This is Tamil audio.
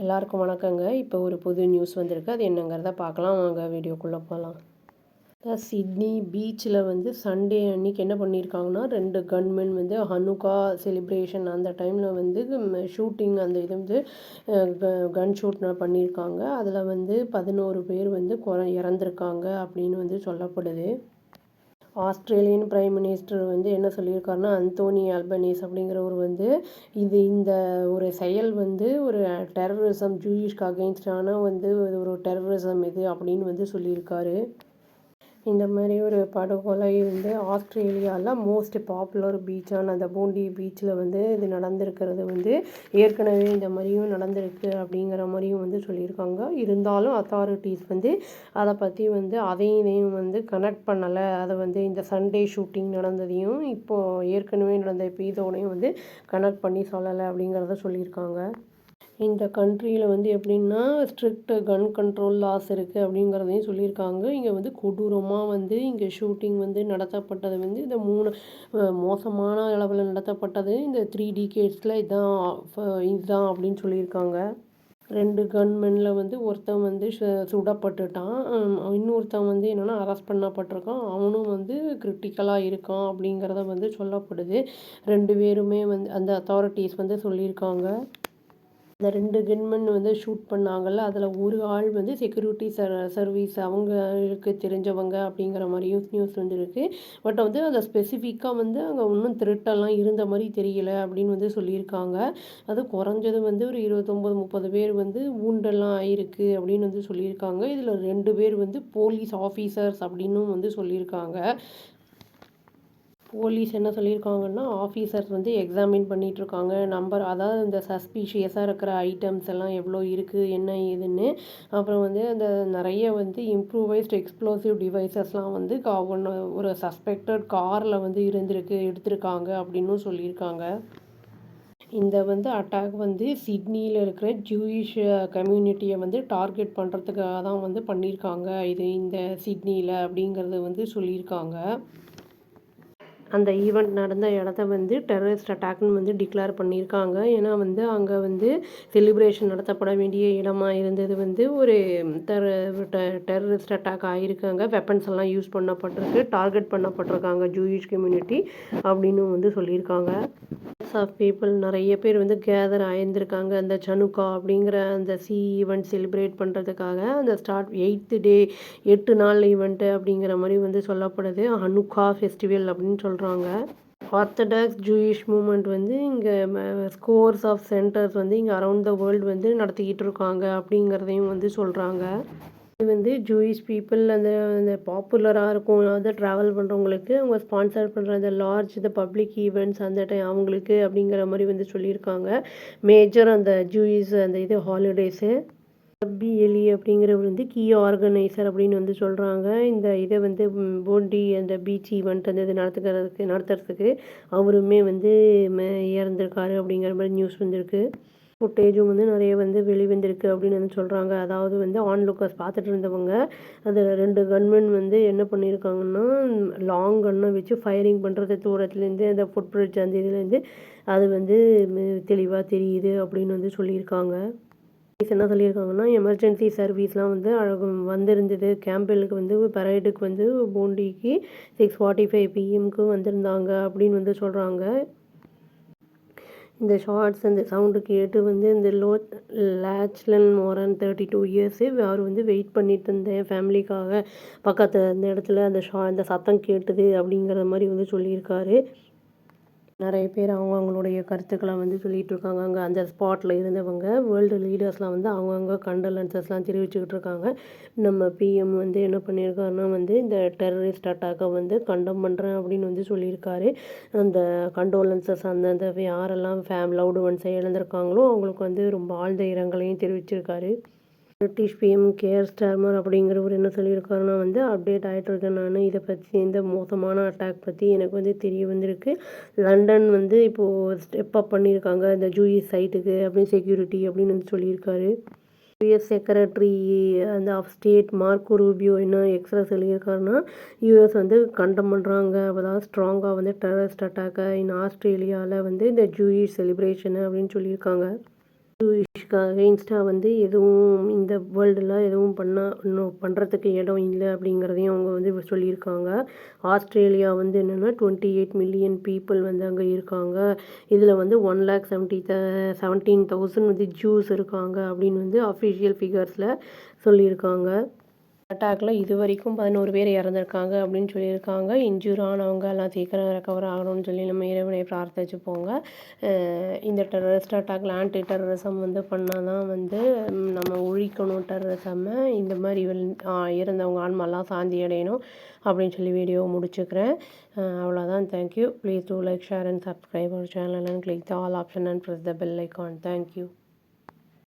எல்லாருக்கும் வணக்கங்க. இப்போ ஒரு புது நியூஸ் வந்திருக்கு. அது என்னங்கிறத பார்க்கலாம். வாங்க வீடியோக்குள்ளே போகலாம். சிட்னி பீச்சில் வந்து சண்டே அன்னைக்கு என்ன பண்ணியிருக்காங்கன்னா, 2 கன்மென் வந்து ஹனுக்கா செலிப்ரேஷன் அந்த டைமில் வந்து ஷூட்டிங் அந்த இது வந்து கன் ஷூட் பண்ணியிருக்காங்க. அதில் வந்து 11 பேர் வந்து இறந்துருக்காங்க அப்படின்னு வந்து சொல்லப்படுது. ஆஸ்திரேலியன் பிரைம் மினிஸ்டர் வந்து என்ன சொல்லியிருக்காருன்னா, அந்தோனி அல்பனீஸ் அப்படிங்கிறவர் வந்து இந்த ஒரு செயல் வந்து ஒரு டெரரிசம், ஜூயிஷ்க்கு அகெயின்ஸ்டான வந்து ஒரு டெரரிசம் இது அப்படின்னு வந்து சொல்லியிருக்காரு. இந்த மாதிரி ஒரு படுகொலை வந்து ஆஸ்திரேலியாவில் மோஸ்ட் பாப்புலர் பீச்சான அந்த பூண்டி பீச்சில் வந்து இது நடந்திருக்கிறது வந்து ஏற்கனவே இந்த மாதிரியும் நடந்திருக்கு அப்படிங்கிற மாதிரியும் வந்து சொல்லியிருக்காங்க. இருந்தாலும் அத்தாரிட்டிஸ் வந்து அதை பற்றி வந்து அதையும் வந்து கனெக்ட் பண்ணலை. அதை வந்து இந்த சண்டே ஷூட்டிங் நடந்ததையும் இப்போது ஏற்கனவே நடந்த இப்போ இதோடையும் வந்து கனெக்ட் பண்ணி சொல்லலை அப்படிங்கிறத சொல்லியிருக்காங்க. இந்த கண்ட்ரியில் வந்து எப்படின்னா ஸ்ட்ரிக்ட் கன் கண்ட்ரோல் லாஸ் இருக்குது அப்படிங்கிறதையும் சொல்லியிருக்காங்க. இங்கே வந்து கொடூரமாக வந்து இங்கே ஷூட்டிங் வந்து நடத்தப்பட்டது வந்து இந்த 3 மோசமான அளவில் நடத்தப்பட்டது இந்த 3 டிகேட்ஸில் இதுதான் அப்படின்னு சொல்லியிருக்காங்க. 2 கன்மெனில் வந்து ஒருத்தன் வந்து சுடப்பட்டுட்டான். இன்னொருத்தன் வந்து என்னென்னா அரெஸ்ட் பண்ணப்பட்டிருக்கான். அவனும் வந்து கிரிட்டிக்கலாக இருக்கான் அப்படிங்கிறத வந்து சொல்லப்படுது. 2 பேருமே வந்து அந்த அத்தாரிட்டிஸ் வந்து சொல்லியிருக்காங்க. இந்த 2 கன்மென் வந்து ஷூட் பண்ணாங்கல்ல, அதில் ஒரு ஆள் வந்து செக்யூரிட்டி சர்வீஸ் அவங்களுக்கு தெரிஞ்சவங்க அப்படிங்கிற மாதிரியும் நியூஸ் வந்துருக்கு. பட் வந்து அதை ஸ்பெசிஃபிக்காக வந்து அங்கே இன்னும் த்ரெட்டெல்லாம் இருந்த மாதிரி தெரியல அப்படின்னு வந்து சொல்லியிருக்காங்க. அது குறைஞ்சது வந்து ஒரு 29, 30 பேர் வந்து வூண்டெல்லாம் ஆயிருக்கு அப்படின்னு வந்து சொல்லியிருக்காங்க. இதில் 2 பேர் வந்து போலீஸ் ஆஃபீஸர்ஸ் அப்படின்னும் வந்து சொல்லியிருக்காங்க. போலீஸ் என்ன சொல்லியிருக்காங்கன்னா, ஆஃபீஸர்ஸ் வந்து எக்ஸாமின் பண்ணிகிட்ருக்காங்க. அதாவது இந்த சஸ்பீஷியஸாக இருக்கிற ஐட்டம்ஸ் எல்லாம் எவ்வளோ இருக்குது, என்ன ஏதுன்னு. அப்புறம் வந்து அந்த நிறைய வந்து இம்ப்ரூவைஸ்ட் எக்ஸ்ப்ளோசிவ் டிவைசஸ்லாம் வந்து ஒரு சஸ்பெக்டட் காரில் வந்து எடுத்திருக்காங்க அப்படின்னும் சொல்லியிருக்காங்க. இந்த வந்து அட்டாக் வந்து சிட்னியில் இருக்கிற ஜூயிஷ் கம்யூனிட்டியை வந்து டார்கெட் பண்ணுறதுக்காக தான் வந்து பண்ணியிருக்காங்க. இந்த சிட்னியில் அப்படிங்கிறது வந்து சொல்லியிருக்காங்க. அந்த ஈவெண்ட் நடந்த இடத்த வந்து டெரரிஸ்ட் அட்டாக்னு வந்து டிக்ளேர் பண்ணியிருக்காங்க. ஏன்னா வந்து அங்கே வந்து செலிப்ரேஷன் நடத்தப்பட வேண்டிய இடமா இருந்தது வந்து ஒரு டெரரிஸ்ட் அட்டாக் ஆகியிருக்காங்க. வெப்பன்ஸ் எல்லாம் யூஸ் பண்ணப்பட்டிருக்கு, டார்கெட் பண்ணப்பட்டிருக்காங்க ஜூயிஷ் கம்யூனிட்டி அப்படின்னு வந்து சொல்லியிருக்காங்க. ஆஃப் பீப்புள் நிறைய பேர் வந்து கேதர் ஆயிருந்திருக்காங்க அந்த சனுக்கா அப்படிங்கிற அந்த ஈவெண்ட் செலிப்ரேட் பண்ணுறதுக்காக. அந்த 8 நாள் ஈவெண்ட்டு அப்படிங்கிற மாதிரி வந்து சொல்லப்படுது. ஹனுக்கா ஃபெஸ்டிவல் அப்படின்னு சொல்கிறாங்க. ஆர்த்தடாக்ஸ் ஜூயிஷ் மூமெண்ட் வந்து இங்கே ஸ்கோர்ஸ் ஆஃப் சென்டர்ஸ் வந்து இங்கே அரவுண்ட் த வேர்ல்டு வந்து நடத்திக்கிட்டு இருக்காங்க அப்படிங்கிறதையும் வந்து சொல்கிறாங்க. இது வந்து ஜூயிஷ் பீப்புள் அந்த பாப்புலராக இருக்கும், அதாவது ட்ராவல் பண்ணுறவங்களுக்கு அவங்க ஸ்பான்சர் பண்ணுற அந்த பப்ளிக் ஈவெண்ட்ஸ் அந்த டைம் அவங்களுக்கு அப்படிங்கிற மாதிரி வந்து சொல்லியிருக்காங்க. மேஜர் அந்த ஜூயிஷ் அந்த ஹாலிடேஸு. ரப்பி எலி அப்படிங்கிறவர் வந்து கீ ஆர்கனைசர் அப்படின்னு வந்து சொல்கிறாங்க. இந்த இதை வந்து போண்டி அந்த பீச் ஈவெண்ட் அந்த இது நடத்துறதுக்கு அவருமே வந்து இறந்துருக்காரு அப்படிங்கிற மாதிரி நியூஸ் வந்திருக்கு. ஃபுட்டேஜும் வந்து நிறைய வந்து வெளிவந்திருக்கு அப்படின்னு வந்து சொல்கிறாங்க. அதாவது வந்து ஆன்லுக்கர்ஸ் பார்த்துட்டு இருந்தவங்க அதில் 2 கன்மென் வந்து என்ன பண்ணியிருக்காங்கன்னா, லாங் கன்னை வச்சு ஃபயரிங் பண்ணுறது தூரத்துலேருந்து அந்த ஃபுட் பிரிட்ஜ் அந்த இதுலேருந்து அது வந்து தெளிவாக தெரியுது அப்படின்னு வந்து சொல்லியிருக்காங்க. என்ன சொல்லியிருக்காங்கன்னா, எமர்ஜென்சி சர்வீஸ்லாம் வந்து வந்திருந்தது. கேம்பெலுக்கு வந்து பரேடுக்கு வந்து பூண்டிக்கு 6:45 PM வந்திருந்தாங்க அப்படின்னு வந்து சொல்கிறாங்க. இந்த ஷார்ட்ஸ் அந்த சவுண்டு கேட்டு வந்து இந்த லேச்லன் மோரன் 32 இயர்ஸு அவர் வந்து வெயிட் பண்ணிட்டு இருந்தேன் ஃபேமிலிக்காக பக்கத்து அந்த இடத்துல அந்த சத்தம் கேட்டுது அப்படிங்கிற மாதிரி வந்து சொல்லியிருக்காரு. நிறைய பேர் அவங்களுடைய கருத்துக்களை வந்து சொல்லிகிட்டு இருக்காங்க. அங்கே அந்த ஸ்பாட்டில் இருந்தவங்க வேர்ல்டு லீடர்ஸ்லாம் வந்து அவங்கவுங்க கண்டலன்சஸ்லாம் தெரிவிச்சுக்கிட்டு இருக்காங்க. நம்ம பிஎம் வந்து என்ன பண்ணியிருக்காருன்னா வந்து இந்த டெரரிஸ்ட் அட்டாக்கை வந்து கண்டம் பண்ணுறேன் அப்படின்னு வந்து சொல்லியிருக்காரு. அந்த கண்டோலன்சஸ் அந்த யாரெல்லாம் லவ்டு ஒன்ஸை இழந்திருக்காங்களோ அவங்களுக்கு வந்து ரொம்ப ஆழ்ந்த இரங்கலையும் தெரிவிச்சிருக்காரு. பிரிட்டிஷ் பிஎம் கேர் ஸ்டார்மர் அப்படிங்கிறவர் என்ன சொல்லியிருக்காருன்னா வந்து அப்டேட் ஆகிட்டுருக்கேன் நான் இதை பற்றி இந்த மோசமான அட்டாக் பற்றி எனக்கு வந்து தெரிய வந்திருக்கு. லண்டன் வந்து இப்போது ஸ்டெப் அப் பண்ணியிருக்காங்க இந்த ஜூயிஷ் சைட்டுக்கு அப்படின்னு செக்யூரிட்டி அப்படின்னு வந்து சொல்லியிருக்காரு. யுஎஸ் செக்ரட்டரி அந்த ஆஃப் ஸ்டேட் மார்க்கோ ரூபியோ என்ன எக்ஸ்ட்ரா சொல்லியிருக்காருன்னா, யூஎஸ் வந்து கண்டம் பண்ணுறாங்க, அதாவது ஸ்ட்ராங்காக வந்து டெரரிஸ்ட் அட்டாக்கை ஆஸ்திரேலியாவில் வந்து இந்த ஜூயிஷ் செலிப்ரேஷனு அப்படின்னு சொல்லியிருக்காங்க. ஜூயிஷ்க்கு அகெயின்ஸ்டாக வந்து எதுவும் இந்த வேர்ல்டில் எதுவும் இன்னும் பண்ணுறதுக்கு இடம் இல்லை அப்படிங்கிறதையும் அவங்க வந்து சொல்லியிருக்காங்க. ஆஸ்திரேலியா வந்து என்னென்னா 28 மில்லியன் பீப்புள் வந்து அங்கே இருக்காங்க. இதில் வந்து 1,17,000 வந்து ஜூஸ் இருக்காங்க அப்படின்னு வந்து அஃபிஷியல் ஃபிகர்ஸில் சொல்லியிருக்காங்க. அட்டாக்ல இது வரைக்கும் 11 பேர் இறந்துருக்காங்க அப்படின்னு சொல்லியிருக்காங்க. இன்ஜூர் ஆனவங்க எல்லாம் சீக்கிரம் ரெக்கவர் ஆகணும்னு சொல்லி நம்ம இறைவனை பிரார்த்திச்சுப்போங்க. இந்த டெரரிஸ்ட் அட்டாக்ல ஆன்டி டெரரிசம் வந்து பண்ணால் தான் வந்து நம்ம ஒழிக்கணும் டெரரிசம்மை. இந்த மாதிரி இறந்தவங்க ஆன்மாலாம் சாந்தி அடையணும் அப்படின்னு சொல்லி வீடியோவை முடிச்சுக்கிறேன். அவ்வளோதான். Thank you. Please do like, share and subscribe our channel and click the all option and press the bell icon. Thank you.